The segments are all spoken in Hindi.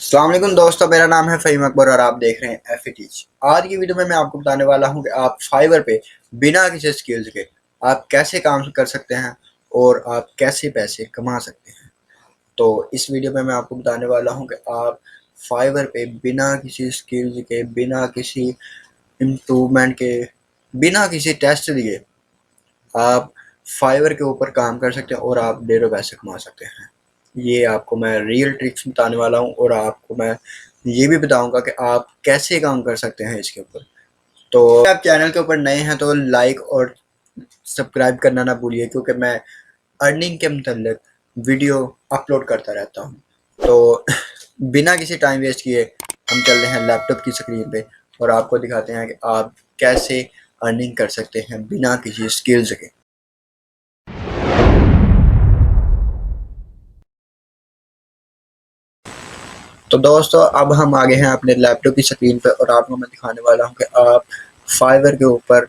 अस्सलाम वालेकुम दोस्तों, मेरा नाम है फ़हीम अकबर और आप देख रहे हैं एफ आज की वीडियो में मैं आपको बताने वाला हूं कि आप फाइवर पे बिना किसी स्किल्स के आप कैसे काम कर सकते हैं और आप कैसे पैसे कमा सकते हैं। तो इस वीडियो में मैं आपको बताने वाला हूं कि आप फाइवर पे बिना किसी स्किल्स के, बिना किसी इम्प्रूवमेंट के, बिना किसी टेस्ट दिए आप फाइवर के ऊपर काम कर सकते हैं और आप ढेरों पैसे कमा सकते हैं। ये आपको मैं रियल ट्रिक्स बताने वाला हूँ और आपको मैं ये भी बताऊंगा कि आप कैसे काम कर सकते हैं इसके ऊपर। तो आप चैनल के ऊपर नए हैं तो लाइक और सब्सक्राइब करना ना भूलिए, क्योंकि मैं अर्निंग के मतलब वीडियो अपलोड करता रहता हूँ। तो बिना किसी टाइम वेस्ट किए हम चल रहे हैं लैपटॉप की स्क्रीन पे और आपको दिखाते हैं कि आप कैसे अर्निंग कर सकते हैं बिना किसी स्किल्स के। तो दोस्तों अब हम आगे हैं अपने लैपटॉप की स्क्रीन पर और आपको मैं दिखाने वाला हूं कि आप फाइवर के ऊपर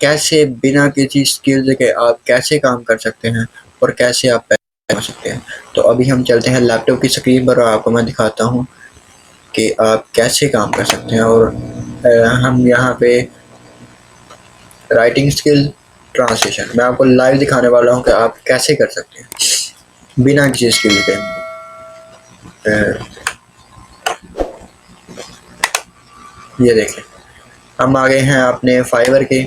कैसे बिना किसी स्किल्स के आप कैसे काम कर सकते हैं और कैसे आप पैसे कमा सकते हैं। तो अभी हम चलते हैं लैपटॉप की स्क्रीन पर और आपको मैं दिखाता हूं कि आप कैसे काम कर सकते हैं। और हम यहाँ पे राइटिंग स्किल, ट्रांसलेशन मैं आपको लाइव दिखाने वाला हूँ कि आप कैसे कर सकते हैं बिना किसी स्किल के। ये देखें, हम आ गए हैं अपने फाइवर के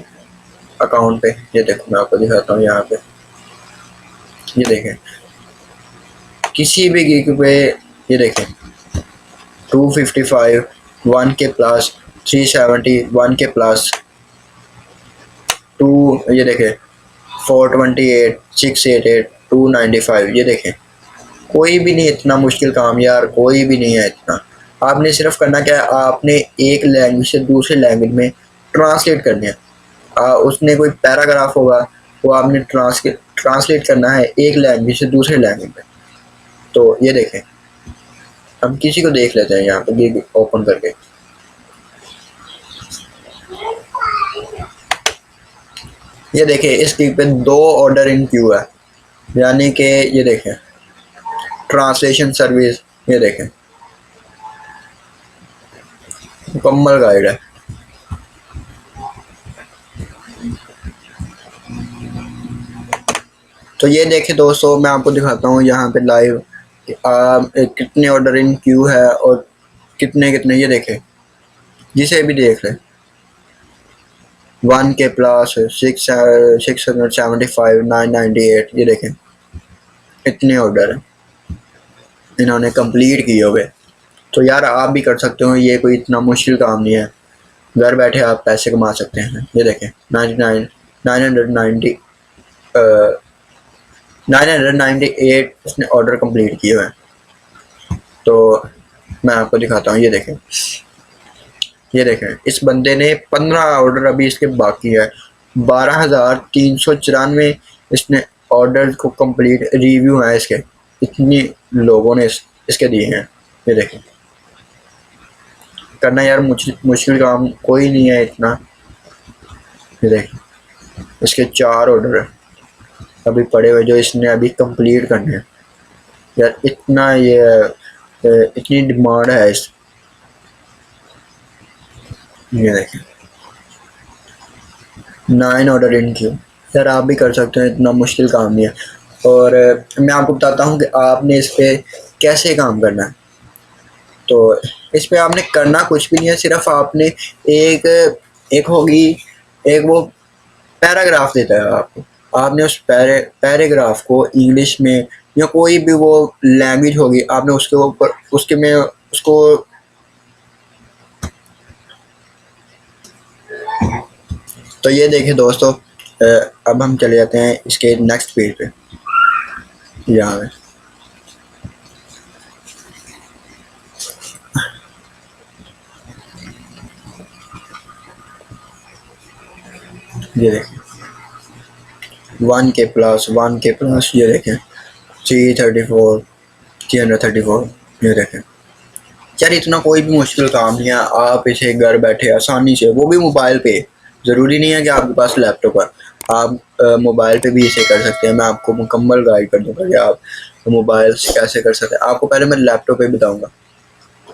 अकाउंट पे। ये देखो मैं आपको दिखाता हूँ यहाँ पे। ये देखें, किसी भी गिग पे ये देखें 255 1K प्लस, 370 1K प्लस, ये देखें 428 688 295। ये देखें, कोई भी नहीं इतना मुश्किल काम यार, कोई भी नहीं है इतना। आपने सिर्फ करना क्या है, आपने एक लैंग्वेज से दूसरे लैंग्वेज में ट्रांसलेट करने हैं। उसने कोई पैराग्राफ होगा वो आपने ट्रांसलेट करना है एक लैंग्वेज से दूसरे लैंग्वेज में। तो ये देखें, हम किसी को देख लेते हैं यहाँ पे गिग ओपन करके। ये देखें, इस गिग पे 2 ऑर्डर इन क्यू है, यानी कि ये देखें ट्रांसलेशन सर्विस। ये देखें मुकम्मल गाइड है। तो ये देखें दोस्तों, मैं आपको दिखाता हूँ यहाँ पे लाइव कितने ऑर्डर इन क्यू है और कितने कितने। ये देखें, जिसे भी देख लें 1K प्लस 675 998। ये देखें इतने ऑर्डर इन्होंने कंप्लीट किए हुए। तो यार आप भी कर सकते हो, ये कोई इतना मुश्किल काम नहीं है, घर बैठे आप पैसे कमा सकते हैं। ये देखें 998 उसने ऑर्डर कंप्लीट किए हुए हैं। तो मैं आपको दिखाता हूँ। ये देखें इस बंदे ने 15 ऑर्डर अभी इसके बाकी है। 12,394 इसने ऑर्डर को कंप्लीट रिव्यू है इसके, इतनी लोगों ने इसके दिए हैं। ये देखें, करना यार मुश्किल काम कोई नहीं है इतना। ये देखें इसके 4 ऑर्डर अभी पड़े हुए जो इसने अभी कंप्लीट करने हैं। यार इतना इतनी डिमांड है इस। ये देखें 9 ऑर्डर इन क्यू। यार आप भी कर सकते हैं, इतना मुश्किल काम नहीं है। और मैं आपको बताता हूँ कि आपने इस पर कैसे काम करना है। तो इस पे आपने करना कुछ भी नहीं है, सिर्फ आपने एक एक होगी एक वो पैराग्राफ देता है आपको। आपने उस पैराग्राफ को इंग्लिश में या कोई भी वो लैंग्वेज होगी, आपने उसके ऊपर उसके में उसको तो ये देखें दोस्तों, अब हम चले जाते हैं इसके नेक्स्ट पेज पे। यहाँ पे ये देखें 1K प्लस 1K प्लस। ये देखें 334 334। ये देखें यार इतना कोई भी मुश्किल काम नहीं है, आप इसे घर बैठे आसानी से, वो भी मोबाइल पे। ज़रूरी नहीं है कि आपके पास लैपटॉप है, आप मोबाइल पे भी इसे कर सकते हैं। मैं आपको मुकम्मल गाइड कर दूंगा कि आप मोबाइल से कैसे कर सकते हैं। आपको पहले मैं लैपटॉप पे बताऊंगा।